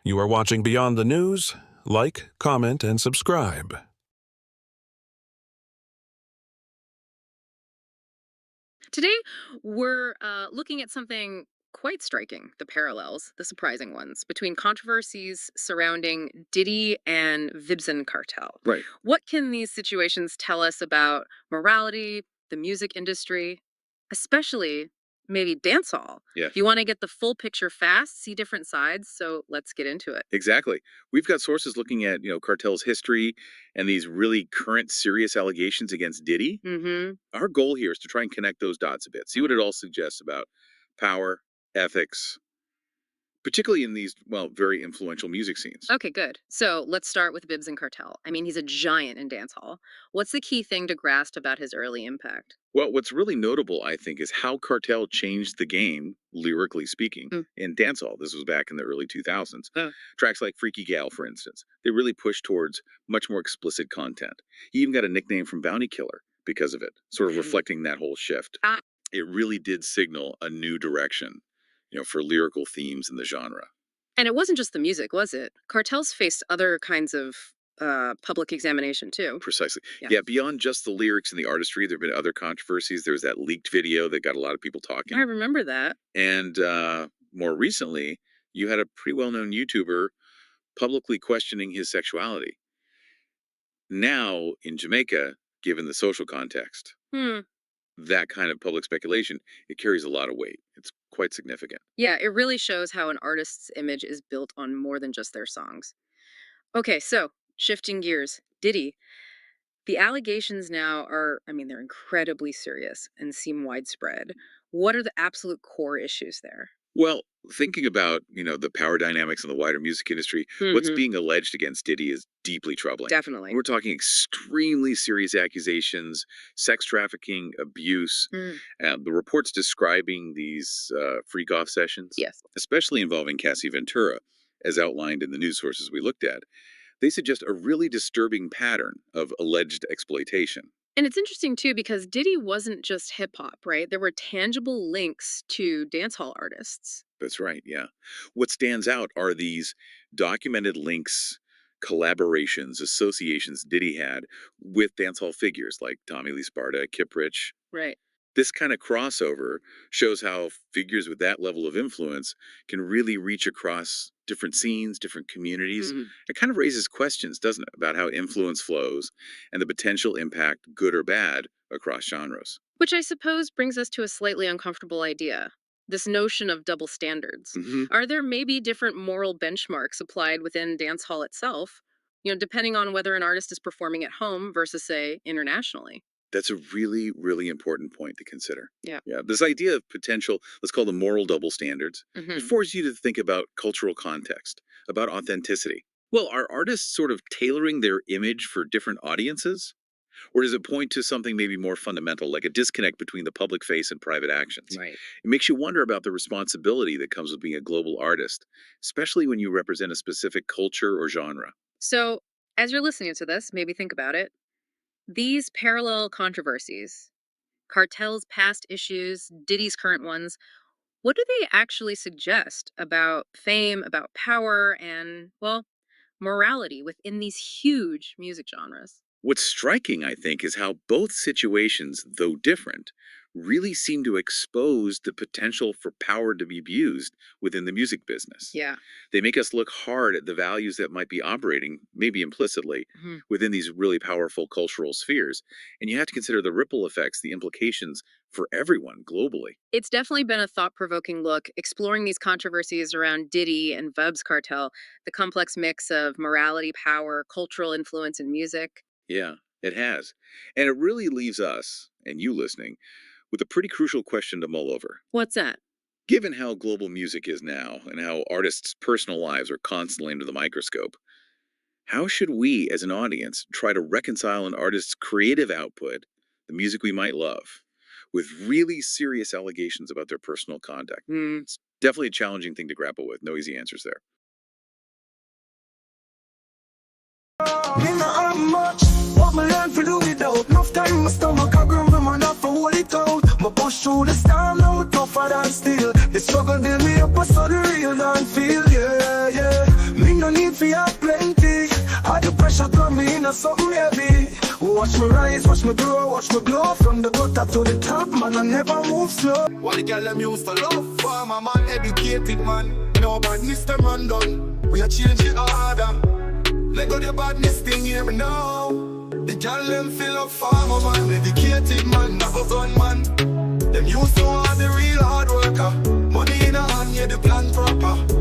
You are watching Beyond the News. Like, comment, and subscribe. Today, we're looking at something quite striking, the parallels, the surprising ones, between controversies surrounding Diddy and Vybz Kartel. Right. What can these situations tell us about morality, the music industry, especially maybe dancehall? Yes. You want to get the full picture fast, see different sides, so let's get into it. Exactly. We've got sources looking at, Cartel's history and these really current serious allegations against Diddy. Mm-hmm. Our goal here is to try and connect those dots a bit, see what it all suggests about power, ethics, particularly in these, very influential music scenes. Okay, good. So let's start with Vybz Kartel. I mean, he's a giant in dancehall. What's the key thing to grasp about his early impact? Well, what's really notable, I think, is how Cartel changed the game, lyrically speaking, Mm. in dancehall. This was back in the early 2000s. Uh, Tracks like Freaky Gal, for instance, they really pushed towards much more explicit content. He even got a nickname from Bounty Killer because of it, sort of reflecting that whole shift. Ah, It really did signal a new direction, for lyrical themes in the genre. and it wasn't just the music, was it? Cartels faced other kinds of public examination too. Precisely. Yeah. Yeah, beyond just the lyrics and the artistry, there have been other controversies. There was that leaked video that got a lot of people talking. I remember that. And more recently, you had a pretty well known YouTuber publicly questioning his sexuality. Now, in Jamaica, given the social context, Hmm. that kind of public speculation, it carries a lot of weight. It's quite significant. Yeah, it really shows how an artist's image is built on more than just their songs. Okay, so shifting gears, Diddy. The allegations now are, I mean, they're incredibly serious and seem widespread. What are the absolute core issues there? Well, thinking about, the power dynamics in the wider music industry, what's Hmm. being alleged against Diddy is deeply troubling. Definitely. We're talking extremely serious accusations, sex trafficking, abuse. Mm. The reports describing these freak off sessions, Yes. especially involving Cassie Ventura, as outlined in the news sources we looked at, they suggest a really disturbing pattern of alleged exploitation. And it's interesting too because Diddy wasn't just hip hop, right? There were tangible links to dancehall artists. That's right, yeah. What stands out are these documented links, collaborations, associations Diddy had with dancehall figures like Tommy Lee Sparta, Kip Rich. Right. This kind of crossover shows how figures with that level of influence can really reach across different scenes, different communities. Mhm. It kind of raises questions, doesn't it, about how influence flows and the potential impact, good or bad, across genres. Which I suppose brings us to a slightly uncomfortable idea, this notion of double standards. Hmm. Are there maybe different moral benchmarks applied within dancehall itself, depending on whether an artist is performing at home versus, say, internationally? That's a really, really important point to consider. Yeah. Yeah, this idea of potential, let's call them moral double standards, it Hmm. forces you to think about cultural context, about authenticity. Well, are artists sort of tailoring their image for different audiences? Or does it point to something maybe more fundamental, like a disconnect between the public face and private actions? Right. It makes you wonder about the responsibility that comes with being a global artist, especially when you represent a specific culture or genre. So, as you're listening to this, maybe think about it. These parallel controversies, Cartel's past issues, Diddy's current ones, what do they actually suggest about fame, about power, and, well, morality within these huge music genres? What's striking, I think, is how both situations, though different, really seem to expose the potential for power to be abused within the music business. Yeah. They make us look hard at the values that might be operating, maybe implicitly, Mhm. within these really powerful cultural spheres. And you have to consider the ripple effects, the implications for everyone globally. It's definitely been a thought provoking look exploring these controversies around Diddy and Vybz Kartel, the complex mix of morality, power, cultural influence in music. Yeah, it has. And it really leaves us, and you listening, with a pretty crucial question to mull over. What's that? Given how global music is now and how artists' personal lives are constantly under the microscope, how should we as an audience try to reconcile an artist's creative output, the music we might love, with really serious allegations about their personal conduct? Hmm. It's definitely a challenging thing to grapple with. No easy answers there. Me not have much, what me learn to do without. Enough time my stomach a grumble, man, I for hold it out. Me push through the storm, now tougher than steel. The struggle build me up, so the real don't feel, yeah, yeah. no need for your plenty. All the pressure got me in a something heavy. Watch me rise, watch me grow, watch me glow. From the gutter to the top, man, I never move slow. What the girl them used to love for, my man, educated man. No badness them run down, we are changing order. Let go the badness thing, hear me now. The girl them fill up for my man, educated man, never gun man. Them used to want the real hard worker. Money in a hand, yeah, the plan proper.